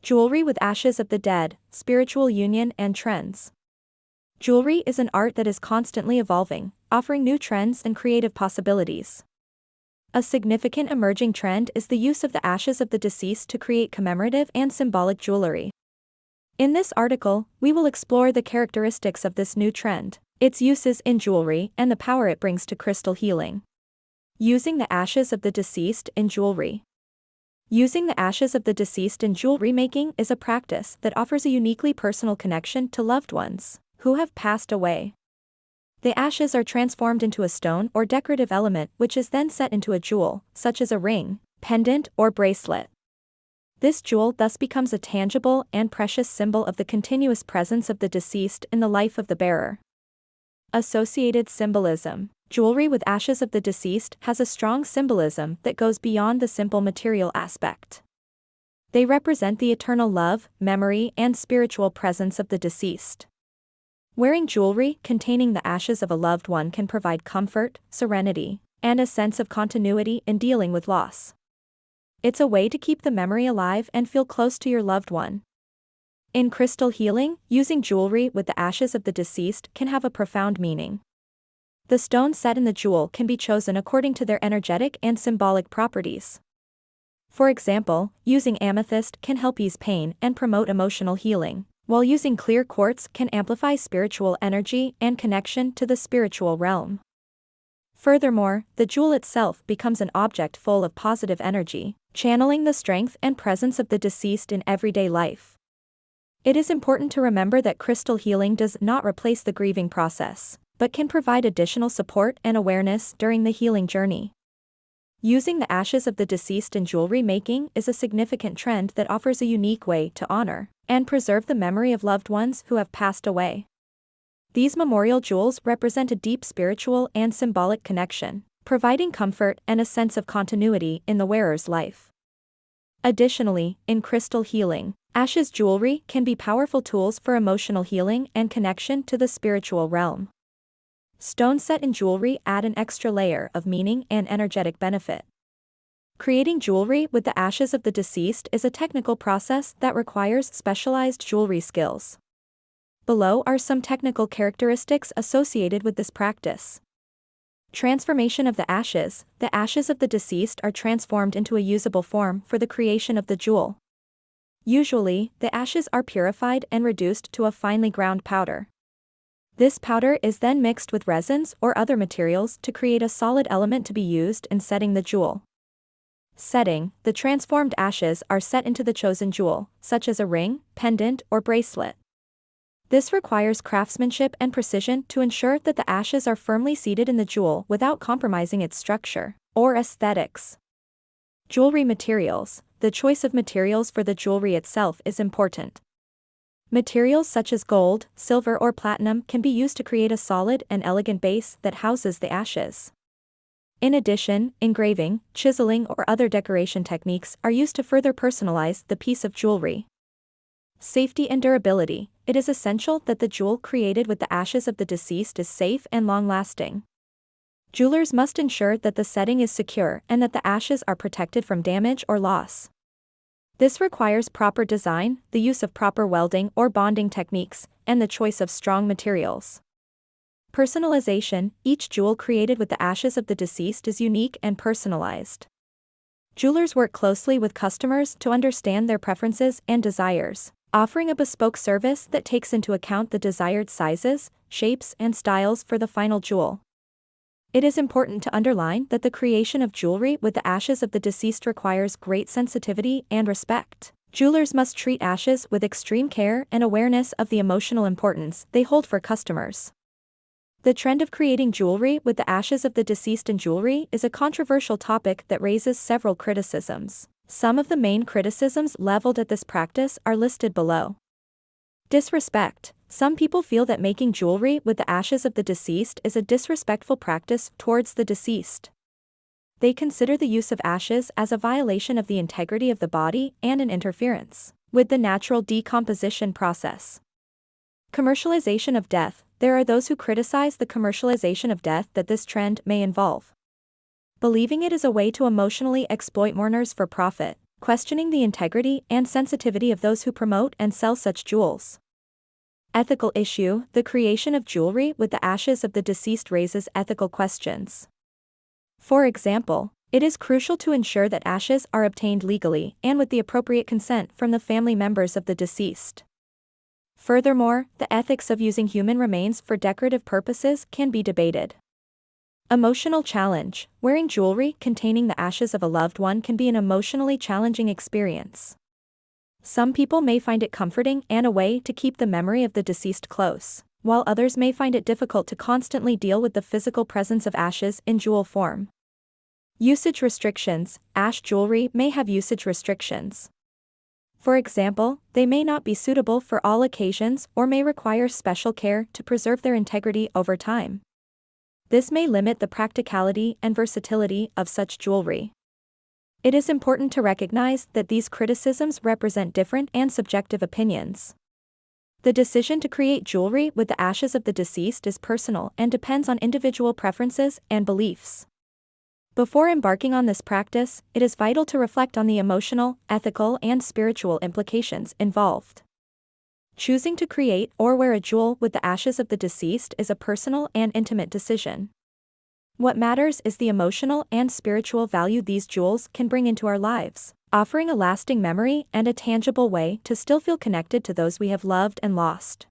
Jewelry with ashes of the dead, spiritual union and trends. Jewelry is an art that is constantly evolving, offering new trends and creative possibilities. A significant emerging trend is the use of the ashes of the deceased to create commemorative and symbolic jewelry. In this article, we will explore the characteristics of this new trend, its uses in jewelry, and the power it brings to crystal healing. Using the ashes of the deceased in jewelry. Using the ashes of the deceased in jewelry making is a practice that offers a uniquely personal connection to loved ones who have passed away. The ashes are transformed into a stone or decorative element which is then set into a jewel, such as a ring, pendant, or bracelet. This jewel thus becomes a tangible and precious symbol of the continuous presence of the deceased in the life of the bearer. Associated symbolism. Jewelry with ashes of the deceased has a strong symbolism that goes beyond the simple material aspect. They represent the eternal love, memory, and spiritual presence of the deceased. Wearing jewelry containing the ashes of a loved one can provide comfort, serenity, and a sense of continuity in dealing with loss. It's a way to keep the memory alive and feel close to your loved one. In crystal healing, using jewelry with the ashes of the deceased can have a profound meaning. The stones set in the jewel can be chosen according to their energetic and symbolic properties. For example, using amethyst can help ease pain and promote emotional healing, while using clear quartz can amplify spiritual energy and connection to the spiritual realm. Furthermore, the jewel itself becomes an object full of positive energy, channeling the strength and presence of the deceased in everyday life. It is important to remember that crystal healing does not replace the grieving process, but can provide additional support and awareness during the healing journey. Using the ashes of the deceased in jewelry making is a significant trend that offers a unique way to honor and preserve the memory of loved ones who have passed away. These memorial jewels represent a deep spiritual and symbolic connection, providing comfort and a sense of continuity in the wearer's life. Additionally, in crystal healing, ashes jewelry can be powerful tools for emotional healing and connection to the spiritual realm. Stones set in jewelry add an extra layer of meaning and energetic benefit. Creating jewelry with the ashes of the deceased is a technical process that requires specialized jewelry skills. Below are some technical characteristics associated with this practice. Transformation of the ashes. The ashes of the deceased are transformed into a usable form for the creation of the jewel. Usually, the ashes are purified and reduced to a finely ground powder. This powder is then mixed with resins or other materials to create a solid element to be used in setting the jewel. Setting. The transformed ashes are set into the chosen jewel, such as a ring, pendant, or bracelet. This requires craftsmanship and precision to ensure that the ashes are firmly seated in the jewel without compromising its structure or aesthetics. Jewelry materials. The choice of materials for the jewelry itself is important. Materials such as gold, silver, or platinum can be used to create a solid and elegant base that houses the ashes. In addition, engraving, chiseling, or other decoration techniques are used to further personalize the piece of jewelry. Safety and durability. It is essential that the jewel created with the ashes of the deceased is safe and long-lasting. Jewelers must ensure that the setting is secure and that the ashes are protected from damage or loss. This requires proper design, the use of proper welding or bonding techniques, and the choice of strong materials. Personalization. Each jewel created with the ashes of the deceased is unique and personalized. Jewelers work closely with customers to understand their preferences and desires, offering a bespoke service that takes into account the desired sizes, shapes, and styles for the final jewel. It is important to underline that the creation of jewelry with the ashes of the deceased requires great sensitivity and respect. Jewelers must treat ashes with extreme care and awareness of the emotional importance they hold for customers. The trend of creating jewelry with the ashes of the deceased in jewelry is a controversial topic that raises several criticisms. Some of the main criticisms leveled at this practice are listed below. Disrespect. Some people feel that making jewelry with the ashes of the deceased is a disrespectful practice towards the deceased. They consider the use of ashes as a violation of the integrity of the body and an interference with the natural decomposition process. Commercialization of death. There are those who criticize the commercialization of death that this trend may involve. Believing it is a way to emotionally exploit mourners for profit, questioning the integrity and sensitivity of those who promote and sell such jewels. Ethical issue: the creation of jewelry with the ashes of the deceased raises ethical questions. For example, it is crucial to ensure that ashes are obtained legally and with the appropriate consent from the family members of the deceased. Furthermore, the ethics of using human remains for decorative purposes can be debated. Emotional challenge: wearing jewelry containing the ashes of a loved one can be an emotionally challenging experience. Some people may find it comforting and a way to keep the memory of the deceased close, while others may find it difficult to constantly deal with the physical presence of ashes in jewel form. Usage restrictions: ash jewelry may have usage restrictions. For example, they may not be suitable for all occasions or may require special care to preserve their integrity over time. This may limit the practicality and versatility of such jewelry. It is important to recognize that these criticisms represent different and subjective opinions. The decision to create jewelry with the ashes of the deceased is personal and depends on individual preferences and beliefs. Before embarking on this practice, it is vital to reflect on the emotional, ethical, and spiritual implications involved. Choosing to create or wear a jewel with the ashes of the deceased is a personal and intimate decision. What matters is the emotional and spiritual value these jewels can bring into our lives, offering a lasting memory and a tangible way to still feel connected to those we have loved and lost.